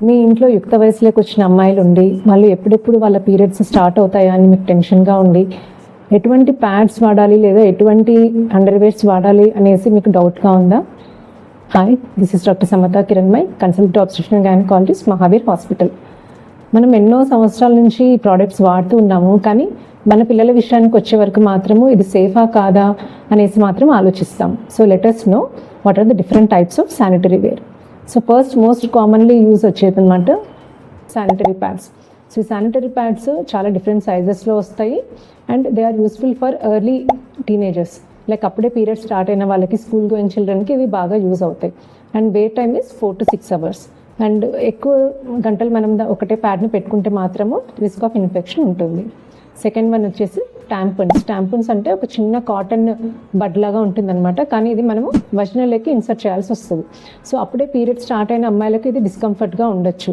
మీ ఇంట్లో యుక్త వయసులోకి వచ్చిన అమ్మాయిలు ఉండి మళ్ళీ ఎప్పుడెప్పుడు వాళ్ళ పీరియడ్స్ స్టార్ట్ అవుతాయా అని మీకు టెన్షన్గా ఉండి ఎటువంటి ప్యాడ్స్ వాడాలి లేదా ఎటువంటి అండర్వేర్స్ వాడాలి అనేసి మీకు డౌట్గా ఉందా? Hi, this is doctor Samatha Kiranmayi, consultant obstetrician and gynaecologist, Mahavir hospital. మనం ఎన్నో సంవత్సరాల నుంచి ఈ ప్రోడక్ట్స్ వాడుతూ ఉన్నాము, కానీ మన పిల్లల విషయానికి వచ్చే వరకు మాత్రము ఇది సేఫా కాదా అనేసి మాత్రం ఆలోచిస్తాం. So let us know what are the different types of sanitary wear. So first most commonly use వచ్చేది అనమాట శానిటరీ ప్యాడ్స్. సో ఈ శానిటరీ ప్యాడ్స్ చాలా డిఫరెంట్ సైజెస్లో వస్తాయి and they are useful for early teenagers. Like అప్పుడే period start అయిన వాళ్ళకి, school going చిల్డ్రన్కి ఇవి బాగా యూజ్ అవుతాయి. And wear time is 4 to 6 hours. And ఎక్కువ గంటలు మనం ఒకటే ప్యాడ్ని పెట్టుకుంటే మాత్రము రిస్క్ ఆఫ్ ఇన్ఫెక్షన్ ఉంటుంది. సెకండ్ వన్ వచ్చేసి ట్యాంపన్స్. ట్యాంపన్స్ అంటే ఒక చిన్న కాటన్ బడ్ లాగా ఉంటుందన్నమాట, కానీ ఇది మనము వజనలోకి ఇన్సర్ట్ చేయాల్సి వస్తుంది. సో అప్పుడే పీరియడ్ స్టార్ట్ అయిన అమ్మాయిలకి ఇది డిస్కంఫర్ట్గా ఉండొచ్చు,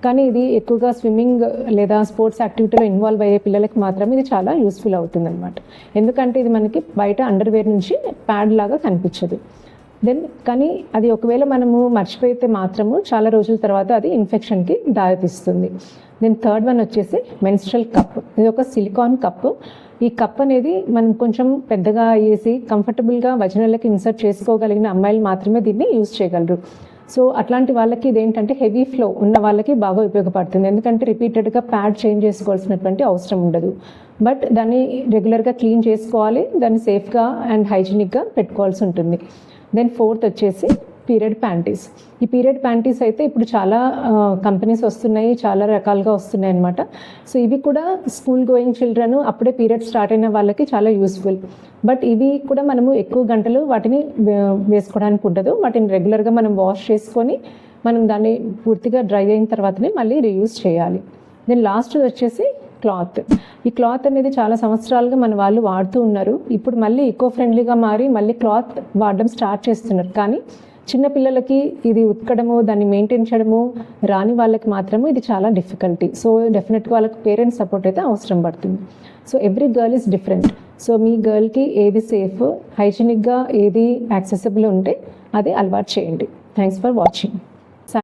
కానీ ఇది ఎక్కువగా స్విమ్మింగ్ లేదా స్పోర్ట్స్ యాక్టివిటీలో ఇన్వాల్వ్ అయ్యే పిల్లలకి మాత్రం ఇది చాలా యూస్ఫుల్ అవుతుంది అనమాట. ఎందుకంటే ఇది మనకి బయట అండర్వేర్ నుంచి ప్యాడ్ లాగా కనిపించదు. కానీ అది ఒకవేళ మనము మర్చిపోయితే మాత్రము చాలా రోజుల తర్వాత అది ఇన్ఫెక్షన్కి దారితీస్తుంది. థర్డ్ వన్ వచ్చేసి మెన్స్ట్రల్ కప్. ఇది ఒక సిలికాన్ కప్. ఈ కప్ అనేది మనం కొంచెం పెద్దగా వేసి కంఫర్టబుల్గా వజనలకి ఇన్సర్ట్ చేసుకోగలిగిన అమ్మాయిలు మాత్రమే దీన్ని యూజ్ చేయగలరు. సో అట్లాంటి వాళ్ళకి ఇదేంటంటే హెవీ ఫ్లో ఉన్న వాళ్ళకి బాగా ఉపయోగపడుతుంది, ఎందుకంటే రిపీటెడ్గా ప్యాడ్ చేంజ్ చేసుకోవాల్సినటువంటి అవసరం ఉండదు. బట్ దాన్ని రెగ్యులర్గా క్లీన్ చేసుకోవాలి, దాన్ని సేఫ్గా అండ్ హైజీనిక్గా పెట్టుకోవాల్సి ఉంటుంది. ఫోర్త్ వచ్చేసి పీరియడ్ ప్యాంటీస్. ఈ పీరియడ్ ప్యాంటీస్ అయితే ఇప్పుడు చాలా కంపెనీస్ వస్తున్నాయి, చాలా రకాలుగా వస్తున్నాయి అనమాట. సో ఇవి కూడా స్కూల్ గోయింగ్ చిల్డ్రన్, అప్పుడే పీరియడ్ స్టార్ట్ అయిన వాళ్ళకి చాలా యూస్ఫుల్. బట్ ఇవి కూడా మనము ఎక్కువ గంటలు వాటిని వేసుకోవడానికి ఉండదు. వాటిని రెగ్యులర్గా మనం వాష్ చేసుకొని మనం దాన్ని పూర్తిగా డ్రై అయిన తర్వాతనే మళ్ళీ రీయూజ్ చేయాలి. లాస్ట్ వచ్చేసి క్లాత్. ఈ క్లాత్ అనేది చాలా సంవత్సరాలుగా మన వాళ్ళు వాడుతూ ఉన్నారు. ఇప్పుడు మళ్ళీ ఈకో ఫ్రెండ్లీగా మారి మళ్ళీ క్లాత్ వాడడం స్టార్ట్ చేస్తున్నారు. కానీ చిన్నపిల్లలకి ఇది ఉతకడము, దాన్ని మెయింటైన్ చేయడము రాని వాళ్ళకి మాత్రము ఇది చాలా డిఫికల్టీ. సో డెఫినెట్గా వాళ్ళకి పేరెంట్స్ సపోర్ట్ అయితే అవసరం పడుతుంది. So every girl is different. So మీ గర్ల్కి ఏది సేఫ్, హైజీనిక్గా ఏది యాక్సెసిబుల్ ఉంటే అది అలవాటు చేయండి. Thanks for watching.